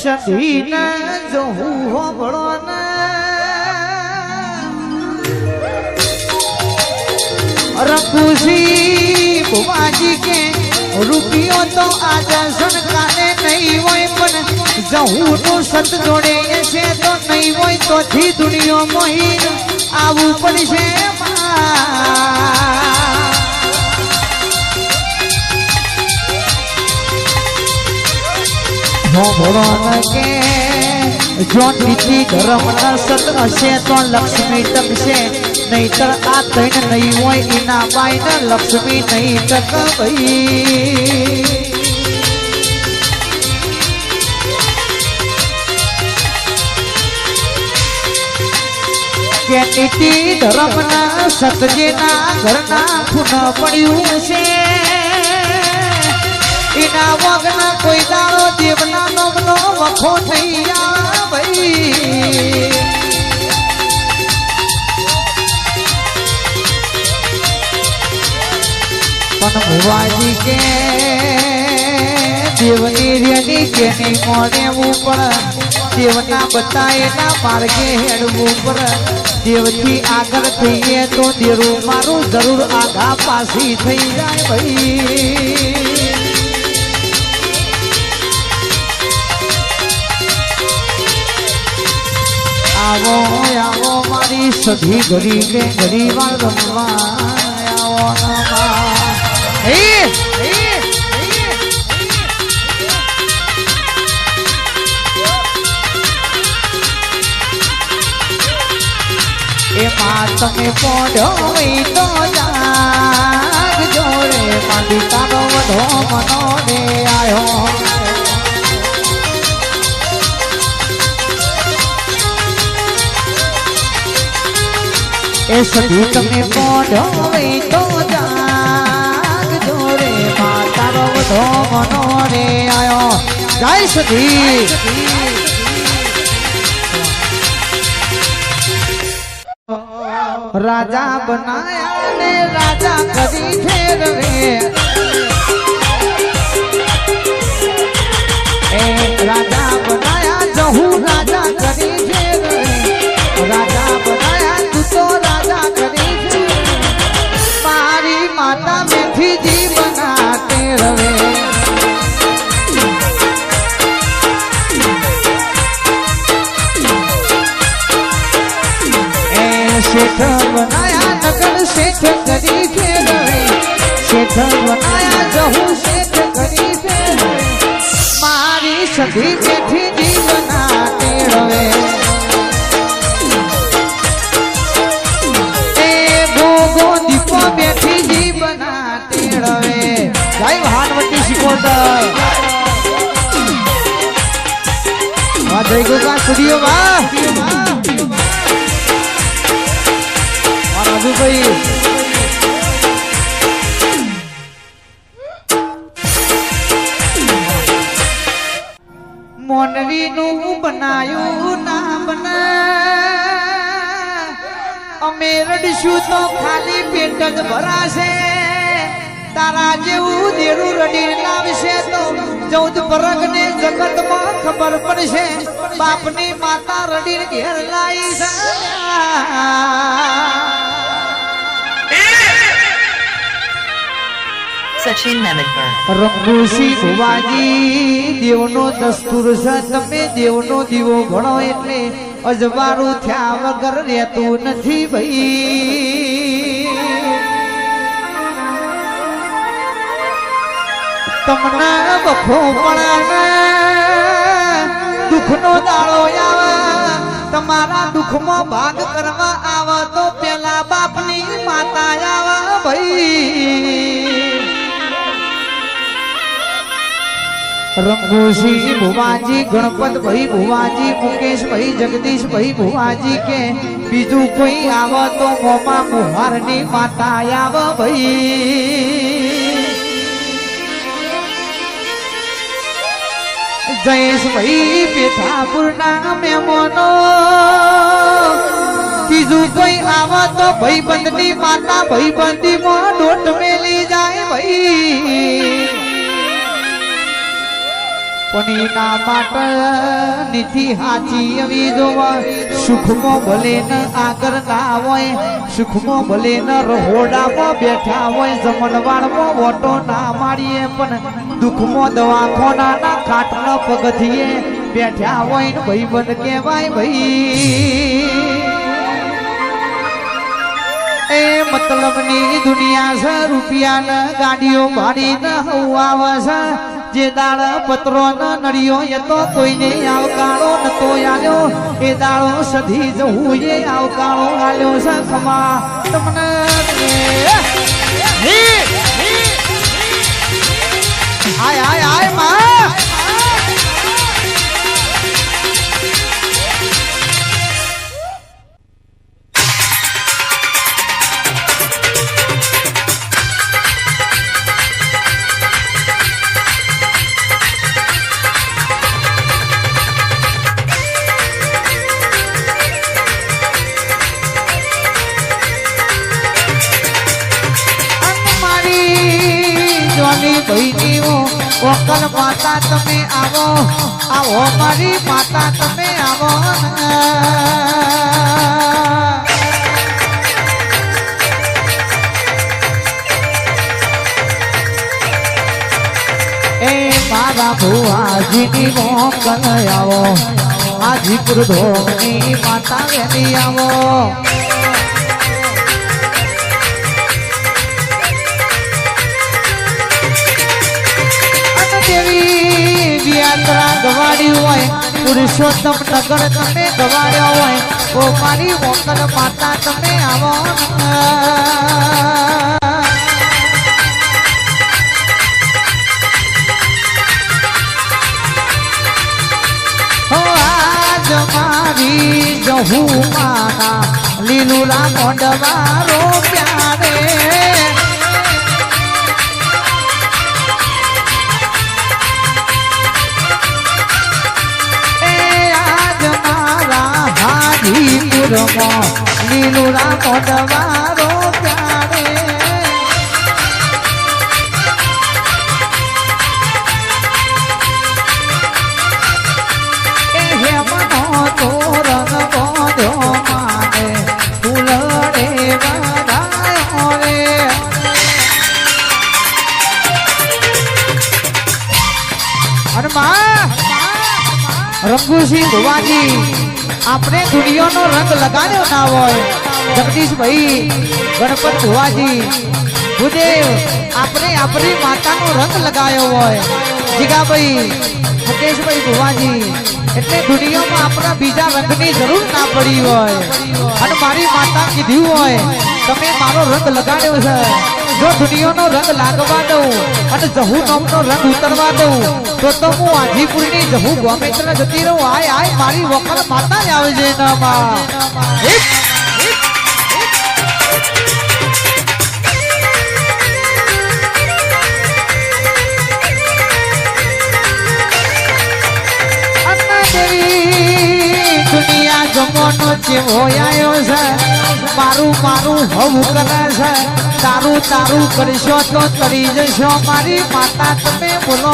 સધીને જો હું હોબળો ને રઘુજી ભુવાજી કે રૂપિયો તો આજે સણકાને નહીં હોય પણ જહું નું સત જોડે છે તો નહીં હોય તો થી દુનિયા મોહીન આવવું પડશે કે જો નીતિ ધર્મ ના સત હશે તો લક્ષ્મી ટકશે નહીતર આ ત્રણ નહીં હોય એના બાઈ ને લક્ષ્મી નહીં ટક ભાઈ કે નીતિ ધર્મ ના સતજીના ઘરના ખૂન પડ્યું છે એના વગના કોઈ દાડો દેવના નોમનો વખો નહીં ભાઈ પણ ભુવાજી કે દેવની રેની કેની મોનેવું પણ દેવના બતાયેલા માર્ગે હેડવું પણ દેવથી આગળ થઈએ તો દેરું મારું જરૂર આગા પાછી થઈ જાય ભાઈ આવો આવો મારી સધી ગરીબે ગરીબા રમવા આવો એમાં તમે પોઢો તો જાગ જોડે માંડી તારો વધો મનો ને આવ્યો એ સધી તમે પોઢો તો જાગ જોડે તારો વધો મનો ને આવ્યો જય સધી રાજા બનાયા ને રાજા કરી ફેરવે એ રાજા બનાયા જહું રાજા કરી ફેરવે રાજા બનાયા તું તો રાજા કરી ફેરવે મારી માતા મેઠીજી બનાતે રવે શેઠ બનાયા નગર શેઠ કરી ફેરવે શેઠ બનાયા જહું શેઠ કરી ફેરવે મારી સધી મેઠી જીવના તેરવે એ ભોગો દીપો બેઠી જીવના તેરવે જય ભાનવતી શિકોતર વાહ જય ગોગા સ્ટુડિયો વાહ ભાઈ મોનવી નું બનાયું ના બના અમે રડીશું તો ખાલી પેટ જ ભરાશે તારા જેવું દેરું રડી લાવશે તો 14 પરગ ને જગત માં ખબર પડશે બાપની માતા રડી ઘેર લાવી છે સચિન મેમનગર રઘુજી ભુવાજી દેવનો દસ્તુર છે તમે દેવનો દીવો ભણો એટલે અજવાળું થયા વગર રહેતું નથી ભાઈ તમને વખો પણ દુઃખનો દાડો આવે તમારા દુઃખમાં ભાગ કરવા આવે તો પેલા બાપની માતા આવે ભાઈ રઘુજી ભુવાજી ગણપત ભાઈ ભુવાજી મુકેશ ભાઈ જગદીશ ભાઈ ભુવાજી કે બીજું કોઈ આવે તો મોમાં મુહારની માતા આવે ભાઈ જયેશ ભાઈ પેથાપુરના મહેમાનો બીજું કોઈ આવે તો ભાઈબંધની માતા ભાઈબંધીમાં દોટ મેલી જાય ભાઈ પણ એના માટે નીતિ હાચી એવી જોવા સુખમાં ભલે ન આગળ ના હોય સુખમાં ભલે ન રહોડામાં બેઠા હોય જમણવાળમાં ઓટો ના મારીએ પણ દુઃખમાં દવાખાનાના ખાટના પગથીએ બેઠા હોય ને ભાઈ બંધ કહેવાય ભાઈ એ મતલબની દુનિયા છે રૂપિયાના ગાડીઓ ભાડીને આવે છે જે દાળ પત્રો ન નડિયો એ તો કોઈને આવકાળો નતો આલ્યો એ દાળો સધી જવું એ આવકાળો આલ્યો છે ખમા તમને હાય હાય હાય માં વકલ માતા તમે આવો આવો મારી માતા તમે આવો એ મારા ભુવાજીની વકલ આવો હાજીપુર ધોની માતા વેલી આવો યાત્રા ગવાડી હોય પુરુષોત્તમ નગર તમે ગવાડ્યો હોય ઓ મારી વકલ માતા તમે આવો આજ મારી જહુ માના લીલુલા મોડવારો પ્યારે લીલુરા મોડવારો પ્યારે એ હેમનો તોરણ બોધ્યો માને ફૂલડે વધાયો રે અને માં રંગુસિંહ ભુવાજી આપણે દુનિયાનો રંગ લગાડ્યો ના હોય જગદીશભાઈ ગણપત ભુવાજી ભુદેવ આપણે આપણી માતાનો રંગ લગાવ્યો હોય જીગાભાઈ મુકેશભાઈ ભુવાજી એટલે દુનિયામાં આપણા બીજા રંગની જરૂર ના પડી હોય અને મારી માતા કીધું હોય તમે મારો રંગ લગાડ્યો છે જો દુનિયાનો રંગ લાગવા દઉં અને જહુ નામનો રંગ ઉતરવા દઉં તો હું હાજીપુરની જહુ ગોમેત્રા જતી રહું આય આય મારી વકલ માતા જ આવે છે એનામાં દુનિયા જમવાનો જેવો આવ્યો છે મારું મારું હવું કરે છે તારું તારું કરશો તો તરી જશો મારી માતા તમે બોલો